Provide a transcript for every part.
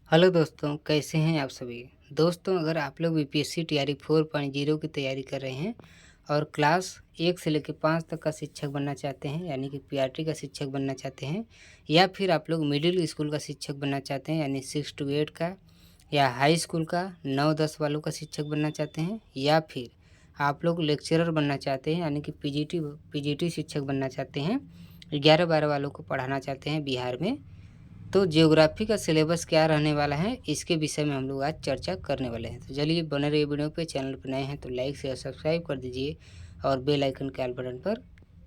Hello दोस्तों, कैसे हैं आप सभी। दोस्तों, अगर आप लोग बीपीएससी टीआरई 4.0 की तैयारी कर रहे हैं और क्लास 1 से लेकर 5 तक का शिक्षक बनना चाहते हैं, यानी कि पीआरटी का शिक्षक बनना चाहते हैं, या फिर आप लोग मिडिल स्कूल का शिक्षक बनना चाहते हैं, यानी 6 to 8 का, या हाई स्कूल का 9-10 वालों का शिक्षक बनना चाहते हैं, या फिर आप लोग लेक्चरर बनना चाहते हैं, यानी कि पीजीटी शिक्षक बनना चाहते हैं, 11-12 वालों को पढ़ाना चाहते हैं बिहार में, तो ज्योग्राफी का सिलेबस क्या रहने वाला है, इसके विषय में हम लोग आज चर्चा करने वाले हैं। तो चलिए बने रहिए वीडियो पे। चैनल पर नए हैं तो लाइक शेयर सब्सक्राइब कर दीजिए और बेल आइकन के ऑल बटन पर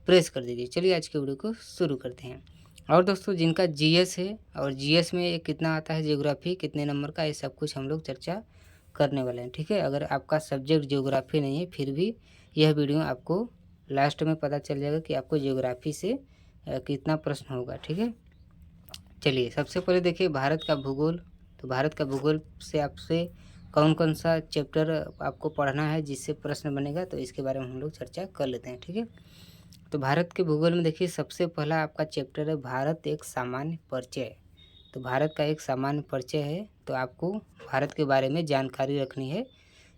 प्रेस कर दीजिए। चलिए आज के वीडियो को शुरू करते हैं। और दोस्तों, जिनका जीएस है और जीएस में ये कितना आता है, ज्योग्राफी कितने नंबर का, ये सब कुछ हम लोग चर्चा करने वाले हैं। ठीक है, अगर आपका सब्जेक्ट ज्योग्राफी नहीं है फिर भी यह वीडियो आपको लास्ट में पता चल जाएगा कि आपको ज्योग्राफी से कितना प्रश्न होगा। ठीक है, चलिए सबसे पहले देखिए भारत का भूगोल। तो भारत का भूगोल से आपसे कौन कौन सा चैप्टर आपको पढ़ना है जिससे प्रश्न बनेगा, तो इसके बारे में हम लोग चर्चा कर लेते हैं। ठीक है, तो भारत के भूगोल में देखिए सबसे पहला आपका चैप्टर है भारत एक सामान्य परिचय। तो भारत का एक सामान्य परिचय है, तो आपको भारत के बारे में जानकारी रखनी है,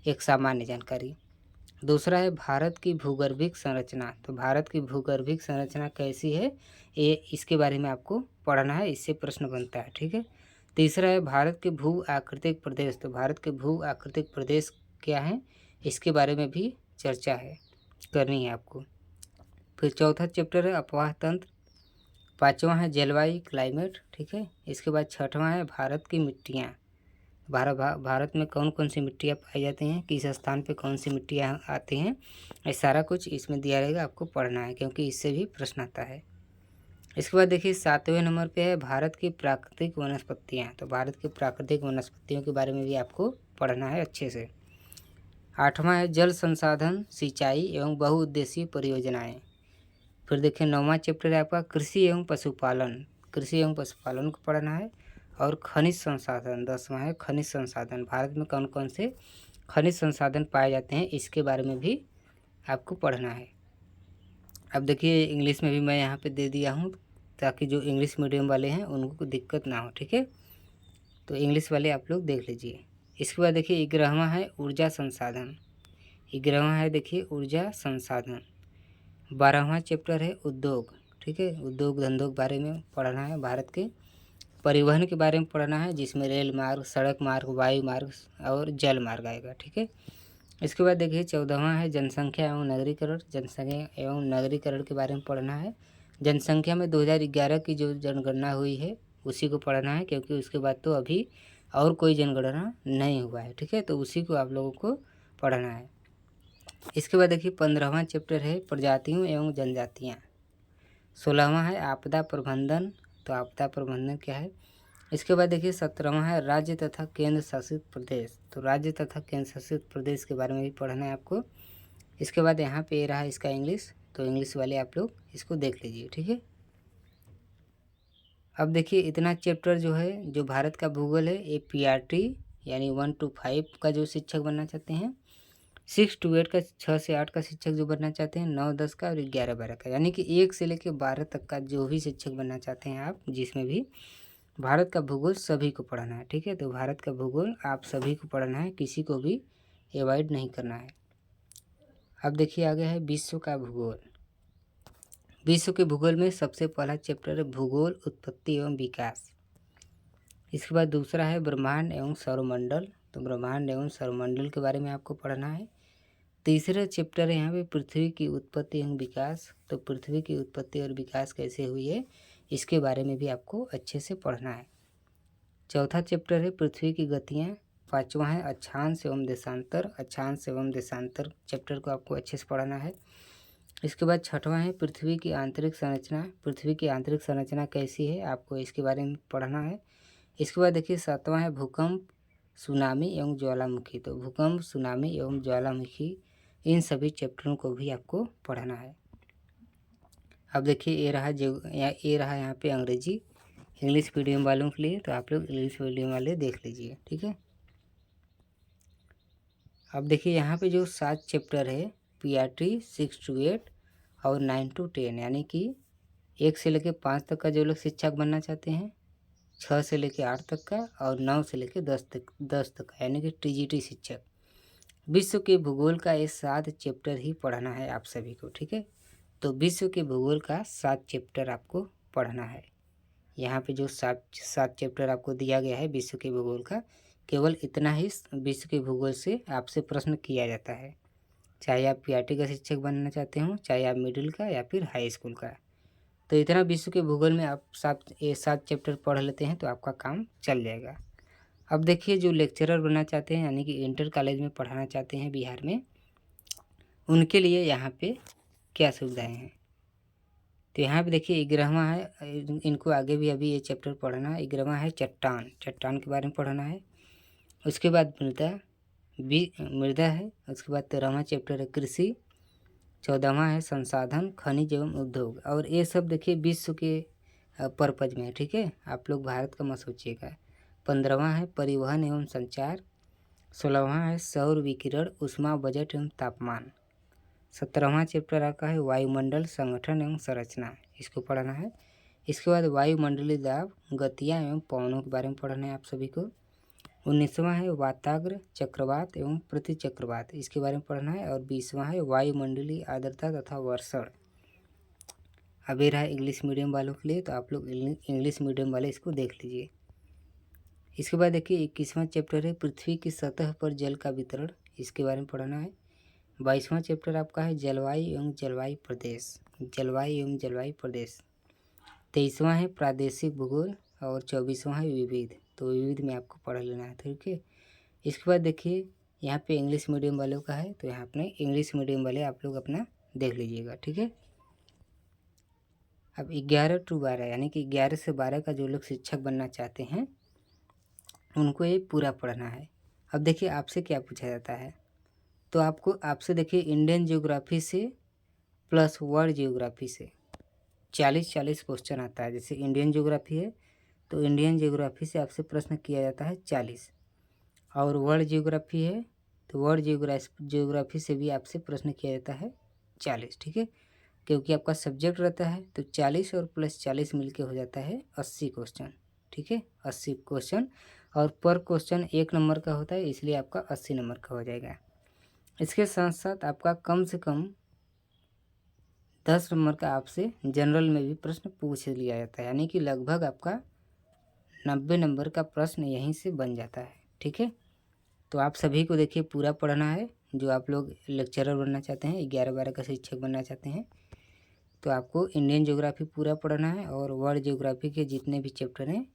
एक सामान्य जानकारी। दूसरा है भारत की भूगर्भिक संरचना। तो भारत की भूगर्भिक संरचना कैसी है, ये इसके बारे में आपको पढ़ना है, इससे प्रश्न बनता है। ठीक है, तीसरा है भारत के भू आकृतिक प्रदेश। तो भारत के भू आकृतिक प्रदेश क्या है, इसके बारे में भी चर्चा है, करनी है आपको। फिर चौथा चैप्टर है अपवाह तंत्र। पाँचवा है जलवायु क्लाइमेट। ठीक है, इसके बाद छठवां है भारत की मिट्टियाँ। भारत में कौन कौन सी मिट्टियाँ पाई जाती हैं, किस स्थान पे कौन सी मिट्टियाँ आती हैं, ये सारा कुछ इसमें दिया रहेगा, आपको पढ़ना है क्योंकि इससे भी प्रश्न आता है। इसके बाद देखिए 7वें नंबर पे है भारत की प्राकृतिक वनस्पतियाँ। तो भारत की प्राकृतिक वनस्पतियों के बारे में भी आपको पढ़ना है अच्छे से। 8वां है जल संसाधन सिंचाई एवं बहुउद्देशीय परियोजनाएँ। फिर देखिए 9वां चैप्टर है आपका कृषि एवं पशुपालन। कृषि एवं पशुपालन को पढ़ना है। और खनिज संसाधन 10वां है खनिज संसाधन। भारत में कौन कौन से खनिज संसाधन पाए जाते हैं, इसके बारे में भी आपको पढ़ना है। अब देखिए इंग्लिश में भी मैं यहाँ पे दे दिया हूँ ताकि जो इंग्लिश मीडियम वाले हैं उनको कोई दिक्कत ना हो। ठीक है, तो इंग्लिश वाले आप लोग देख लीजिए। इसके बाद देखिए 11वां है ऊर्जा संसाधन। 11वां है देखिए ऊर्जा संसाधन। 12वां चैप्टर है उद्योग। ठीक है, उद्योग धंधों के बारे में पढ़ना है। भारत के परिवहन के बारे में पढ़ना है, जिसमें रेल मार्ग, सड़क मार्ग, वायु मार्ग और जल मार्ग आएगा। ठीक है, इसके बाद देखिए 14वां है जनसंख्या एवं नगरीकरण। जनसंख्या एवं नगरीकरण के बारे में पढ़ना है। जनसंख्या में 2011 की जो जनगणना हुई है उसी को पढ़ना है, क्योंकि उसके बाद तो अभी और कोई जनगणना नहीं हुआ है। ठीक है, तो उसी को आप लोगों को पढ़ना है। इसके बाद देखिए 15वां चैप्टर है प्रजातियों एवं जनजातियाँ। 16वां है आपदा प्रबंधन। तो आपदा प्रबंधन क्या है। इसके बाद देखिए 17वां है राज्य तथा केंद्र शासित प्रदेश। तो राज्य तथा केंद्र शासित प्रदेश के बारे में भी पढ़ना है आपको। इसके बाद यहाँ पे ये रहा इसका इंग्लिश, तो इंग्लिश वाले आप लोग इसको देख लीजिए। ठीक है, अब देखिए इतना चैप्टर जो है, जो भारत का भूगोल है, ये पीआरटी यानी 1 to 5 का जो शिक्षक बनना चाहते हैं, 6 to 8 का, 6 से 8 का शिक्षक जो बनना चाहते हैं, 9-10 का और 11-12 का, यानी कि 1 से लेकर 12 तक का जो भी शिक्षक बनना चाहते हैं आप, जिसमें भी भारत का भूगोल सभी को पढ़ना है। ठीक है, तो भारत का भूगोल आप सभी को पढ़ना है, किसी को भी अवॉइड नहीं करना है। अब देखिए आगे है विश्व का भूगोल। विश्व के भूगोल में सबसे पहला चैप्टर है भूगोल उत्पत्ति एवं विकास। इसके बाद दूसरा है ब्रह्मांड एवं सौरमंडल। तो ब्रह्मांड एवं सौरमंडल के बारे में आपको पढ़ना है। तीसरा चैप्टर है यहाँ पे पृथ्वी की उत्पत्ति एवं विकास। तो पृथ्वी की उत्पत्ति और विकास कैसे हुई है, इसके बारे में भी आपको अच्छे से पढ़ना है। चौथा चैप्टर है पृथ्वी की गतियाँ। पाँचवा है अक्षांश एवं देशांतर। अक्षांश एवं देशांतर चैप्टर को आपको अच्छे से पढ़ना है। इसके बाद छठवां है पृथ्वी की आंतरिक संरचना। पृथ्वी की आंतरिक संरचना कैसी है, आपको इसके बारे में पढ़ना है। इसके बाद देखिए सातवां है भूकंप, सुनामी एवं ज्वालामुखी। तो भूकंप, सुनामी एवं ज्वालामुखी, इन सभी चैप्टरों को भी आपको पढ़ना है। अब देखिए ये रहा यहाँ पे अंग्रेजी, इंग्लिश मीडियम वालों के लिए, तो आप लोग इंग्लिश मीडियम वाले देख लीजिए। ठीक है, अब देखिए यहाँ पे जो 7 चैप्टर है पीआरटी 6 to 8 और 9 to 10, यानी कि 1 से लेकर 5 तक का जो लोग शिक्षक बनना चाहते हैं, 6 से लेकर 8 तक का और 9 से लेकर 10 तक का, यानी कि टीजीटी शिक्षक। विश्व के भूगोल का ये 7 चैप्टर ही पढ़ना है आप सभी को, ठीक है। तो विश्व के भूगोल का 7 चैप्टर आपको पढ़ना है। यहाँ पे जो 7 चैप्टर आपको दिया गया है विश्व के भूगोल का, केवल इतना ही विश्व के भूगोल से आपसे प्रश्न किया जाता है, चाहे आप पीआरटी का शिक्षक बनना चाहते हो, चाहे आप मिडिल का या फिर हाई स्कूल का। तो इतना विश्व के भूगोल में आप 7 चैप्टर पढ़ लेते हैं तो आपका काम चल जाएगा। अब देखिए, जो लेक्चरर बनना चाहते हैं यानी कि इंटर कॉलेज में पढ़ाना चाहते हैं बिहार में, उनके लिए यहाँ पे क्या सुविधाएं हैं। तो यहाँ पे देखिए 11वां है, इनको आगे भी अभी ये चैप्टर पढ़ना है। 11वां है चट्टान के बारे में पढ़ना है। उसके बाद मृदा है। उसके बाद 13वां चैप्टर है कृषि। 14वां है संसाधन, खनिज एवं उद्योग। और ये सब देखिए विश्व के पर्पज में है, ठीक है। आप लोग भारत का मत सोचिएगा। 15वां है परिवहन एवं संचार। 16वां है सौर विकिरण, ऊष्मा बजट एवं तापमान। 17वां चैप्टर आपका है वायुमंडल, संगठन एवं संरचना, इसको पढ़ना है। इसके बाद वायुमंडलीय दाब, गतियाँ एवं पवनों के बारे में पढ़ना है आप सभी को। 19वां है वाताग्र, चक्रवात एवं प्रतिचक्रवात, इसके बारे में पढ़ना है। और 20वां है वायुमंडलीय आर्द्रता तथा वर्षण। अब ये रहा इंग्लिश मीडियम वालों के लिए, तो आप लोग इंग्लिश मीडियम वाले इसको देख लीजिए। इसके बाद देखिए 21वां चैप्टर है पृथ्वी की सतह पर जल का वितरण, इसके बारे में पढ़ना है। 22वां चैप्टर आपका है जलवायु एवं जलवायु प्रदेश। 23वां है प्रादेशिक भूगोल और 24वां है विविध। तो विविध में आपको पढ़ लेना है, ठीक है। इसके बाद देखिए यहाँ पे इंग्लिश मीडियम वालों का है, तो यहाँ अपने इंग्लिश मीडियम वाले आप लोग अपना देख लीजिएगा, ठीक है। अब 11 to 12 यानी कि 11 से 12 का जो लोग शिक्षक बनना चाहते हैं उनको ये पूरा पढ़ना है। अब देखिए आपसे क्या पूछा जाता है, तो आपसे देखिए इंडियन ज्योग्राफी से प्लस वर्ल्ड ज्योग्राफी से 40 क्वेश्चन आता है। जैसे इंडियन ज्योग्राफी है तो इंडियन ज्योग्राफी से आपसे प्रश्न किया जाता है 40, और वर्ल्ड ज्योग्राफी है तो वर्ल्ड ज्योग्राफी से भी आपसे प्रश्न किया जाता है 40, ठीक है। क्योंकि आपका सब्जेक्ट रहता है तो 40 और प्लस 40 मिलके हो जाता है 80 क्वेश्चन, ठीक है। 80 क्वेश्चन, और पर क्वेश्चन 1 नंबर का होता है, इसलिए आपका 80 नंबर का हो जाएगा। इसके साथ साथ आपका कम से कम 10 नंबर का आपसे जनरल में भी प्रश्न पूछ लिया जाता है, यानी कि लगभग आपका 90 नंबर का प्रश्न यहीं से बन जाता है, ठीक है। तो आप सभी को देखिए पूरा पढ़ना है। जो आप लोग लेक्चरर बनना चाहते हैं, 11-12 का शिक्षक बनना चाहते हैं, तो आपको इंडियन ज्योग्राफी पूरा पढ़ना है और वर्ल्ड ज्योग्राफी के जितने भी चैप्टर हैं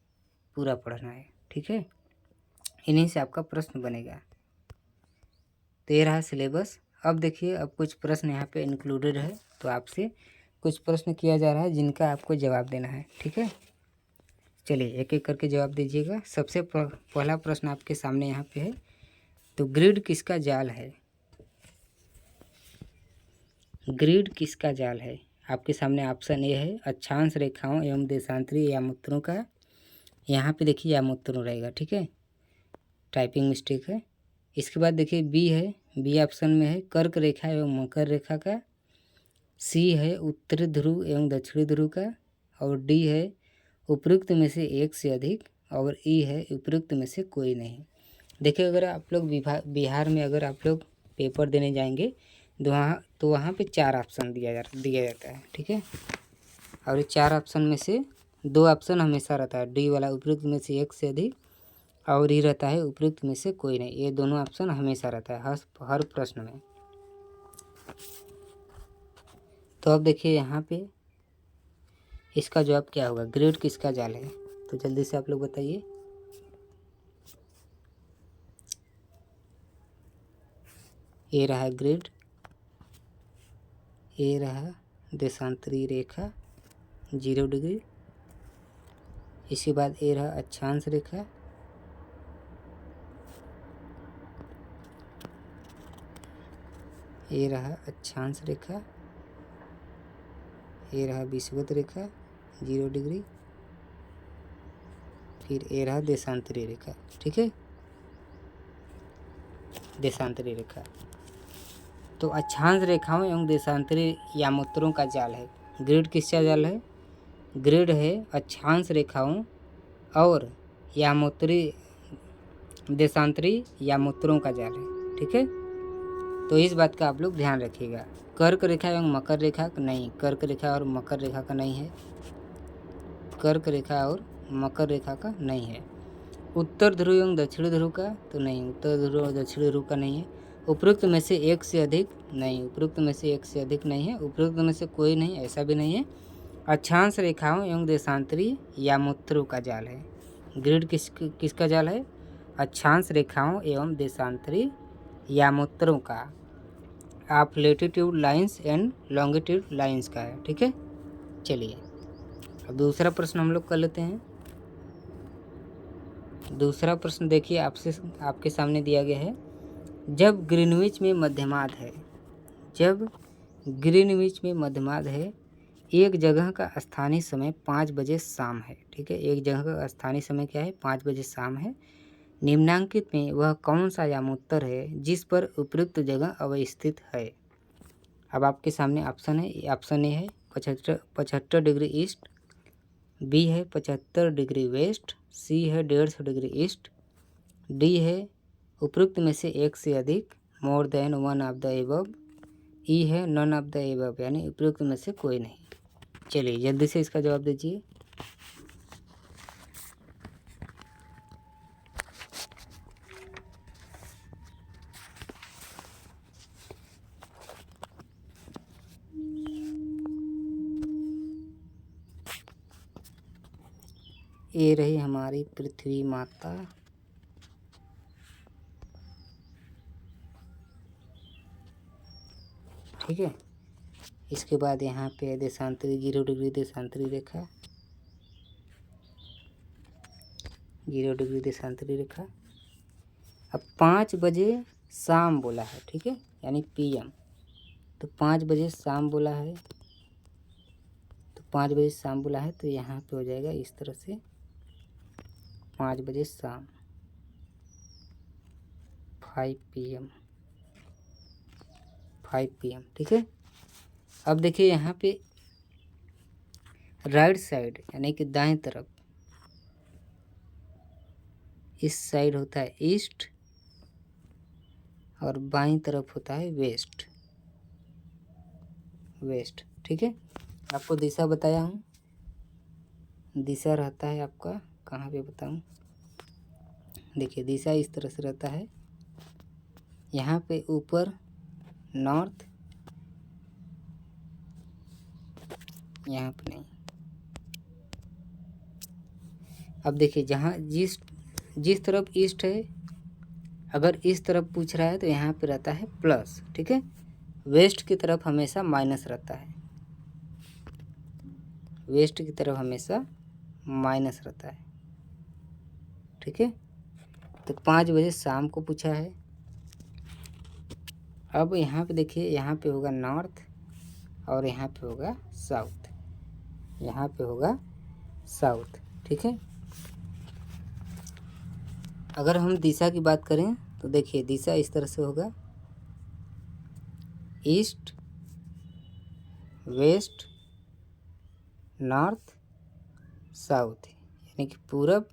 पूरा पढ़ना है, ठीक है। इन्हीं से आपका प्रश्न बनेगा। तो ये रहा सिलेबस। अब देखिए अब कुछ प्रश्न यहाँ पे इंक्लूडेड है, तो आपसे कुछ प्रश्न किया जा रहा है जिनका आपको जवाब देना है, ठीक है। चलिए एक एक करके जवाब दीजिएगा। सबसे पहला प्रश्न आपके सामने यहाँ पे है, तो ग्रिड किसका जाल है? ग्रिड किसका जाल है? आपके सामने ऑप्शन ए है अक्षांश रेखाओं एवं देशांतरी यामुत्रों का। यहाँ पे देखिए यामुत्रों रहेगा, ठीक है, टाइपिंग मिस्टेक है। इसके बाद देखिए बी है, बी ऑप्शन में है कर्क रेखा एवं मकर रेखा का। सी है उत्तरी ध्रुव एवं दक्षिणी ध्रुव का। और डी है उपयुक्त में से एक से अधिक। और ई है उपयुक्त में से कोई नहीं। देखिए अगर आप लोग बिहार में अगर आप लोग पेपर देने जाएंगे तो वहाँ पे 4 ऑप्शन दिया जाता है, ठीक है। और ये 4 ऑप्शन में से 2 ऑप्शन हमेशा रहता है, डी वाला उपयुक्त में से एक से अधिक, और ये रहता है उपयुक्त में से कोई नहीं। ये दोनों ऑप्शन हमेशा रहता है हर प्रश्न में। तो अब देखिए यहाँ पे इसका जवाब क्या होगा, ग्रिड किसका जाल है? तो जल्दी से आप लोग बताइए। ये रहा ग्रिड, ये रहा देशांतरी रेखा 0 डिग्री। इसके बाद ये रहा अक्षांश रेखा, ये रहा अक्षांश रेखा, ये रहा विषुवत रेखा 0 डिग्री, फिर ये रहा देशांतरी रेखा, ठीक है, देशांतरी रेखा। तो अक्षांश रेखाओं एवं देशांतरी यामुत्रों का जाल है। ग्रिड किसका जाल है? ग्रिड है अक्षांश रेखाओं और यामोत्री देशांतरी यामोत्तरों का जाल है। ठीक है, तो इस बात का आप लोग ध्यान रखिएगा। कर्क रेखा एवं मकर रेखा का नहीं, कर्क रेखा और मकर रेखा का नहीं है, कर्क रेखा और मकर रेखा का नहीं है। उत्तर ध्रुव एवं दक्षिण ध्रुव का तो नहीं, उत्तर ध्रुव और दक्षिण ध्रुव का नहीं है। उपरोक्त में से एक से अधिक नहीं, उपरोक्त में से एक से अधिक नहीं है। उपरोक्त में से कोई नहीं, ऐसा भी नहीं है। अक्षांश रेखाओं एवं देशांतरी यामोत्तरों का जाल है। ग्रिड किसका जाल है? अक्षांश रेखाओं एवं देशांतरी यामोत्तरों का, आप latitude lines and longitude lines का है। ठीक है, चलिए अब दूसरा प्रश्न हम लोग कर लेते हैं। दूसरा प्रश्न देखिए, आपके सामने दिया गया है। जब ग्रीनविच में मध्यमाद है, जब ग्रीनविच में मध्यमाद है, एक जगह का स्थानीय समय 5 बजे शाम है। ठीक है, एक जगह का स्थानीय समय क्या है? 5 बजे शाम है। निम्नांकित में वह कौन सा यामोत्तर है जिस पर उपयुक्त जगह अवस्थित है? अब आपके सामने ऑप्शन है। ऑप्शन ए है 75 डिग्री ईस्ट, बी है 75 डिग्री वेस्ट, सी है 150 डिग्री ईस्ट, डी है उपयुक्त में से एक से अधिक, more than one of the above, E है नन ऑफ द एबव, यानी उपयुक्त में से कोई नहीं। चलिए जल्दी से इसका जवाब दीजिए। ये रही हमारी पृथ्वी माता। ठीक है, इसके बाद यहाँ पे देशांतरी 0 डिग्री देशांतरी रेखा, 0 डिग्री देशांतरी रेखा। अब 5 बजे शाम बोला है। ठीक है, यानी PM, तो 5 बजे शाम बोला है, तो 5 बजे शाम बोला है, तो यहाँ पे हो जाएगा इस तरह से 5 बजे शाम, 5 PM, 5 PM। ठीक है, अब देखिए यहाँ पे राइट साइड यानी कि दाएं तरफ, इस साइड होता है ईस्ट और बाईं तरफ होता है वेस्ट, वेस्ट। ठीक है, आपको दिशा बताया हूँ, दिशा रहता है आपका कहाँ पे बताऊँ। देखिए दिशा इस तरह से रहता है, यहाँ पे ऊपर नॉर्थ, यहाँ पे नहीं। अब देखिए जहाँ जिस तरफ ईस्ट है, अगर इस तरफ पूछ रहा है तो यहाँ पे रहता है प्लस। ठीक है, वेस्ट की तरफ हमेशा माइनस रहता है, वेस्ट की तरफ हमेशा माइनस रहता है। ठीक है, तो 5 बजे शाम को पूछा है। अब यहाँ पे देखिए, यहाँ पे होगा नॉर्थ और यहाँ पे होगा साउथ, यहाँ पे होगा साउथ। ठीक है, अगर हम दिशा की बात करें तो देखिए दिशा इस तरह से होगा, ईस्ट, वेस्ट, नॉर्थ, साउथ, यानी कि पूरब,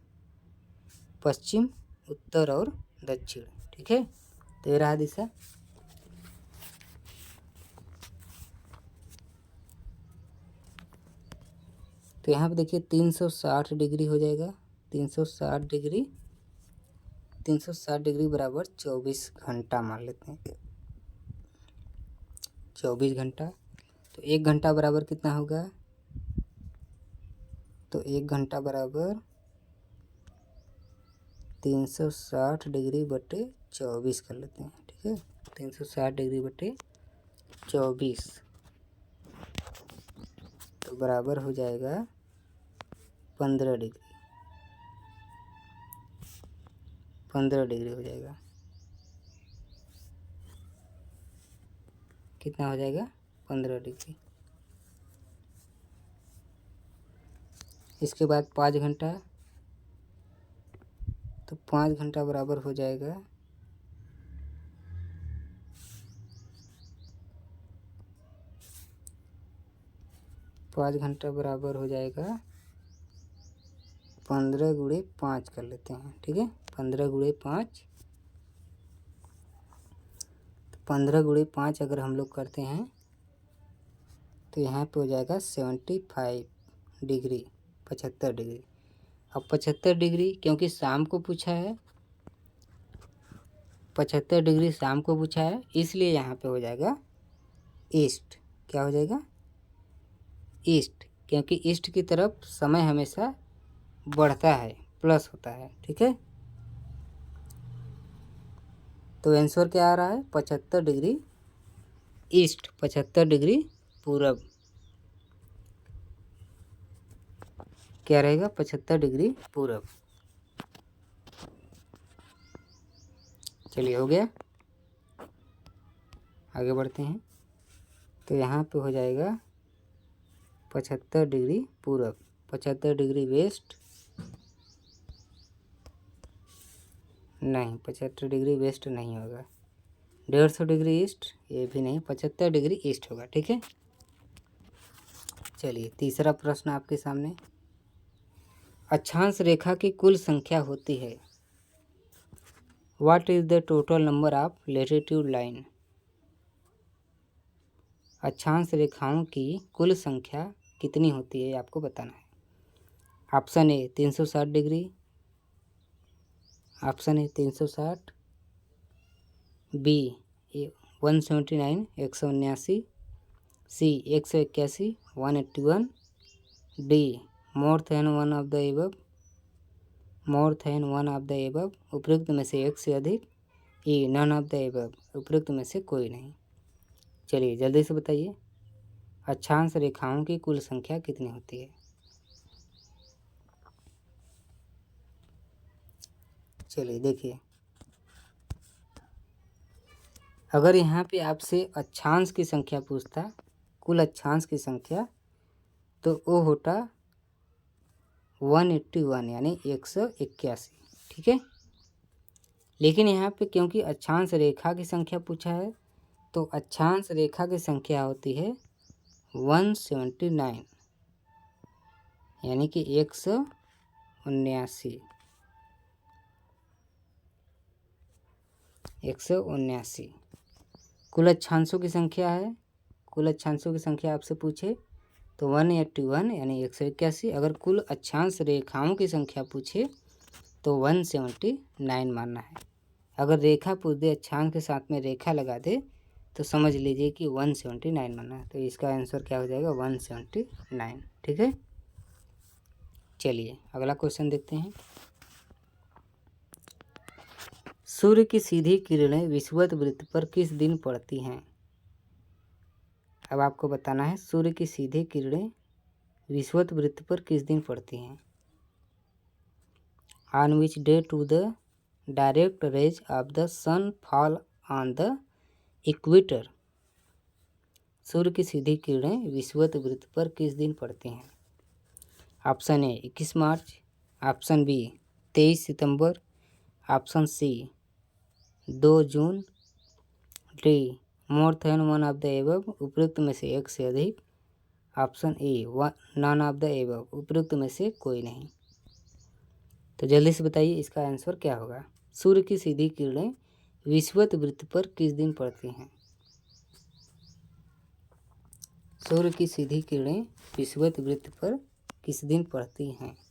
पश्चिम, उत्तर और दक्षिण। ठीक है, तो ये रहा दिशा। तो यहाँ पे देखिए 360 डिग्री हो जाएगा, 360 डिग्री, 360 डिग्री बराबर 24 घंटा मान लेते हैं, 24 घंटा। तो 1 घंटा बराबर कितना होगा? तो 1 घंटा बराबर 360 डिग्री बटे 24 कर लेते हैं। ठीक है, 360 डिग्री बटे 24 तो बराबर हो जाएगा 15 डिग्री, 15 डिग्री हो जाएगा। कितना हो जाएगा? 15 डिग्री। इसके बाद 5 घंटा, तो 5 घंटा बराबर हो जाएगा 5 घंटा बराबर हो जाएगा 15 गुणे 5 कर लेते हैं, ठीक है। 15 गुणे 5, 15 गुणे 5 अगर हम लोग करते हैं तो यहाँ पे हो जाएगा 75 डिग्री, 75 डिग्री। अब 75 डिग्री क्योंकि शाम को पूछा है, 75 डिग्री शाम को पूछा है, इसलिए यहाँ पे हो जाएगा ईस्ट। क्या हो जाएगा? ईस्ट, क्योंकि ईस्ट की तरफ समय हमेशा बढ़ता है, प्लस होता है, ठीक है। तो आंसर क्या आ रहा है? 75 डिग्री ईस्ट, 75 डिग्री पूरब। क्या रहेगा? 75 डिग्री पूरब। चलिए हो गया, आगे बढ़ते हैं। तो यहाँ पे हो जाएगा 75 डिग्री पूरब, 75 डिग्री वेस्ट, नहीं 75 डिग्री वेस्ट नहीं होगा, 150 डिग्री ईस्ट, ये भी नहीं, 75 डिग्री ईस्ट होगा, ठीक है। चलिए तीसरा प्रश्न आपके सामने। अक्षांश रेखा की कुल संख्या होती है। What is the total number of latitude line? अक्षांश रेखाओं की कुल संख्या कितनी होती है आपको बताना है। Option A 360 degree, option A 360, B 179 179, C 181 181, D more than one of the above, more than one of the above, उपयुक्त में से एक से अधिक, E none of the above, उपयुक्त में से कोई नहीं। चलिए जल्दी से बताइए, अक्षांश रेखाओं की कुल संख्या कितनी होती है? चलिए देखिए, अगर यहाँ पे आपसे अक्षांश की संख्या पूछता, कुल अक्षांश की संख्या, तो वो होता 181 यानी 181, ठीक है। लेकिन यहाँ पे क्योंकि अक्षांश रेखा की संख्या पूछा है, तो अक्षांश रेखा की संख्या होती है 179 यानी कि 179, 179 कुल अक्षांशों की संख्या है। कुल अक्षांशों की संख्या आपसे पूछे तो 181 यानी 181। अगर कुल अक्षांश रेखाओं की संख्या पूछे तो 179 मानना है। अगर रेखा पूछ दे, अक्षांश के साथ में रेखा लगा दे, तो समझ लीजिए कि 179 मानना है। तो इसका आंसर क्या हो जाएगा? 179, ठीक है। चलिए अगला क्वेश्चन देखते हैं। सूर्य की सीधी किरणें विषुवत वृत्त पर किस दिन पड़ती हैं? अब आपको बताना है सूर्य की सीधी किरणें विषुवत वृत्त पर किस दिन पड़ती हैं। On which day to the direct rays of the sun fall on the equator. सूर्य की सीधी किरणें विषुवत वृत्त पर किस दिन पड़ती हैं? Option A 21 March, option B 23 सितंबर, option C 2 June, D more than one of the above, उपयुक्त में से एक से अधिक, option A none of the above, उपयुक्त में से कोई नहीं। तो जल्दी से बताइए इसका आंसर क्या होगा। सूर्य की सीधी किरणें विषुवत वृत्त पर किस दिन पड़ती हैं? सूर्य की सीधी किरणें विषुवत वृत्त पर किस दिन पड़ती हैं?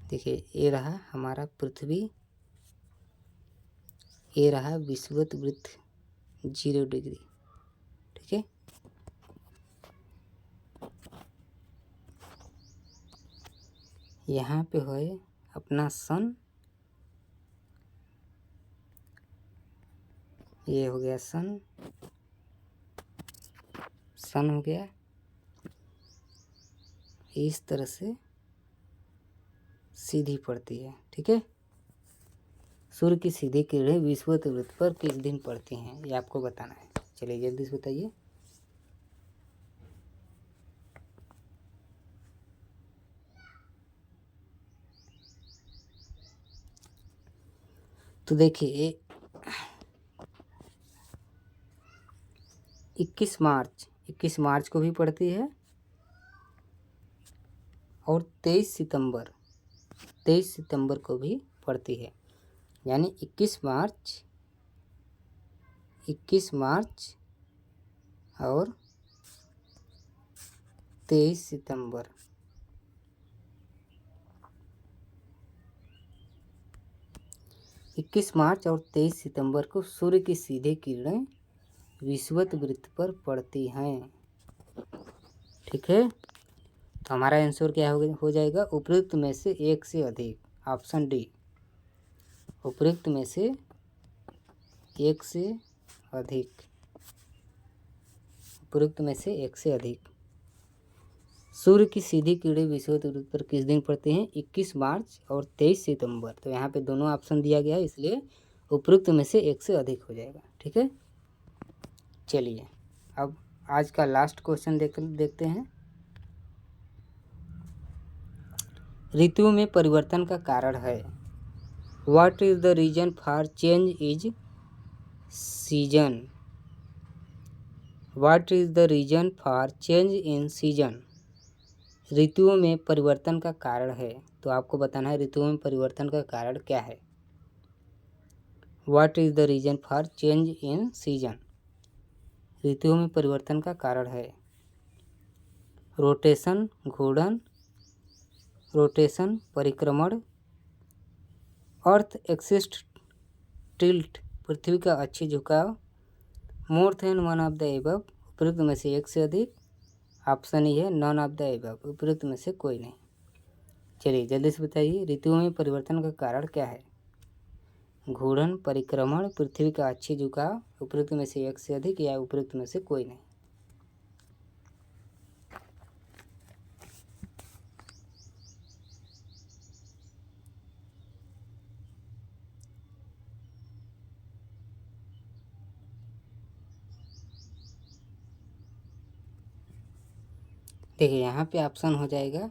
देखिए ये रहा हमारा पृथ्वी, ये रहा विषुवत वृत्त 0 डिग्री, ठीक है। यहाँ पे है अपना सन, ये हो गया सन, सन हो गया, इस तरह से सीधी पड़ती है, ठीक है। सूर्य की सीधी किरणें विषुवत वृत्त पर किस दिन पड़ती हैं, ये आपको बताना है। चलिए जल्दी से बताइए। तो देखिए 21 मार्च को भी पड़ती है, और 23 सितंबर को भी पड़ती है, यानी 21 मार्च और 23 सितंबर। इक्कीस मार्च और 23 सितंबर को सूर्य की सीधे किरणें विषुवत वृत्त पर पड़ती हैं। ठीक है, तो हमारा आंसर क्या हो जाएगा? उपयुक्त में से एक से अधिक, ऑप्शन डी। उपयुक्त में से एक से अधिक, उपयुक्त में से एक से अधिक। सूर्य की सीधी किरणें विषुवत वृत्त पर किस दिन पड़ती हैं? 21 मार्च और 23 सितंबर। तो यहाँ पे दोनों ऑप्शन दिया गया है, इसलिए उपयुक्त में से एक से अधिक हो जाएगा। ठीक है, चलिए अब आज का लास्ट क्वेश्चन देखते हैं। ऋतुओं में परिवर्तन का कारण है। What is the reason for change is season? What is the reason for change in season? ऋतुओं में परिवर्तन का कारण है, तो आपको बताना है ऋतुओं में परिवर्तन का कारण क्या है। What is the reason for change in season? ऋतुओं में परिवर्तन का कारण है रोटेशन, घूर्णन, रोटेशन परिक्रमण, अर्थ एक्सिस टिल्ट पृथ्वी का अक्षीय झुकाव, मोर than one of the above उपयुक्त में से एक से अधिक, ऑप्शन ई है नॉन ऑफ द एबव उपयुक्त में से कोई नहीं। चलिए जल्दी से बताइए ऋतुओं में परिवर्तन का कारण क्या है? घूर्णन, परिक्रमण, पृथ्वी का अक्षीय झुकाव, उपयुक्त में से एक से अधिक या उपयुक्त में से कोई नहीं। देखिए यहाँ पे ऑप्शन हो जाएगा,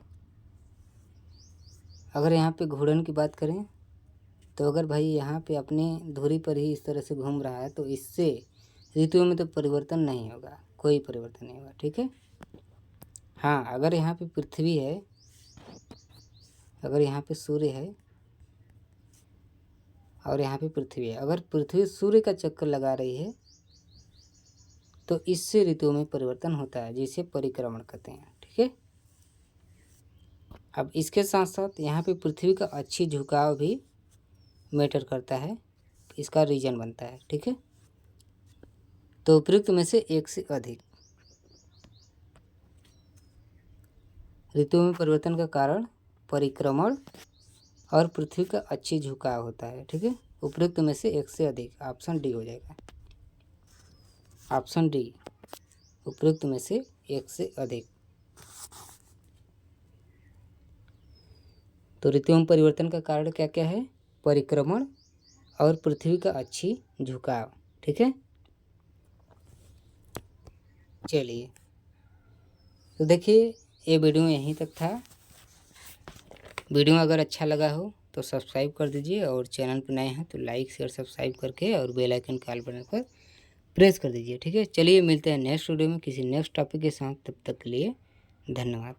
अगर यहाँ पे घूर्णन की बात करें तो अगर भाई यहाँ पे अपने धुरी पर ही इस तरह से घूम रहा है तो इससे ऋतुओं में तो परिवर्तन नहीं होगा, कोई परिवर्तन नहीं होगा। ठीक है, हाँ अगर यहाँ पे पृथ्वी है, अगर यहाँ पे सूर्य है और यहाँ पे पृथ्वी है, अगर पृथ्वी सूर्य का चक्कर लगा रही है तो इससे ऋतुओं में परिवर्तन होता है, जिसे परिक्रमण कहते हैं। ठीक है, अब इसके साथ साथ यहाँ पे पृथ्वी का अक्षीय झुकाव भी मैटर करता है, इसका रीजन बनता है। ठीक है, तो उपयुक्त में से एक से अधिक। ऋतुओं में परिवर्तन का कारण परिक्रमण और पृथ्वी का अक्षीय झुकाव होता है। ठीक है, उपयुक्त में से एक से अधिक, ऑप्शन डी हो जाएगा। ऑप्शन डी, उपयुक्त में से एक से अधिक। तो ऋतुओं में परिवर्तन का कारण क्या क्या है? परिक्रमण और पृथ्वी का अक्षीय झुकाव। ठीक है, चलिए तो देखिए ये वीडियो यहीं तक था। वीडियो अगर अच्छा लगा हो तो सब्सक्राइब कर दीजिए, और चैनल पर नए हैं तो लाइक शेयर सब्सक्राइब करके और बेल आइकन कॉल बटन पर प्रेस कर दीजिए। ठीक है, चलिए मिलते हैं नेक्स्ट वीडियो में किसी नेक्स्ट टॉपिक के साथ, तब तक के लिए धन्यवाद।